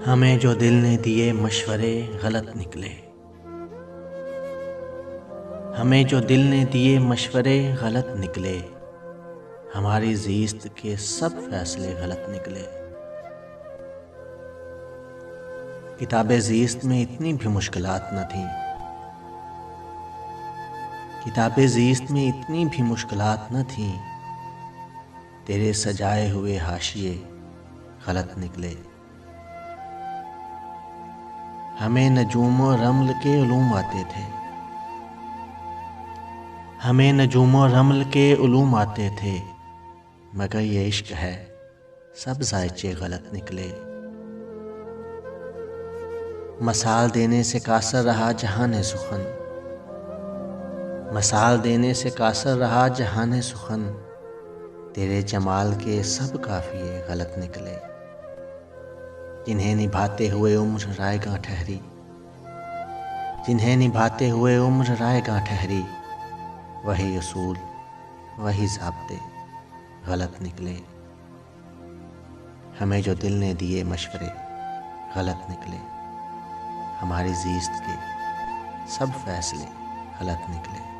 हमें जो दिल ने दिए मशवरे गलत निकले। हमें जो दिल ने दिए मशवरे गलत निकले। हमारी ज़ीस्त के सब फैसले गलत निकले। किताबे ज़ीस्त में इतनी भी मुश्किलात न थीं। किताबे ज़ीस्त में इतनी भी मुश्किलात न थीं। तेरे सजाए हुए हाशिए गलत निकले। हमें नजूम और रमल के उलूम आते थे। हमें नजूम और रमल के उलूम आते थे, मगर ये इश्क है सब ज़ायचे गलत निकले। मसाल देने से कासर रहा जहान सुखन। मसाल देने से कासर रहा जहान सुखन। तेरे जमाल के सब काफ़िए गलत निकले। जिन्हें निभाते हुए उम्र रायगां ठहरी। जिन्हें निभाते हुए उम्र रायगां ठहरी। वही उसूल वही ज़ाब्ते गलत निकले। हमें जो दिल ने दिए मशवरे गलत निकले। हमारी ज़ीस्त के सब फैसले गलत निकले।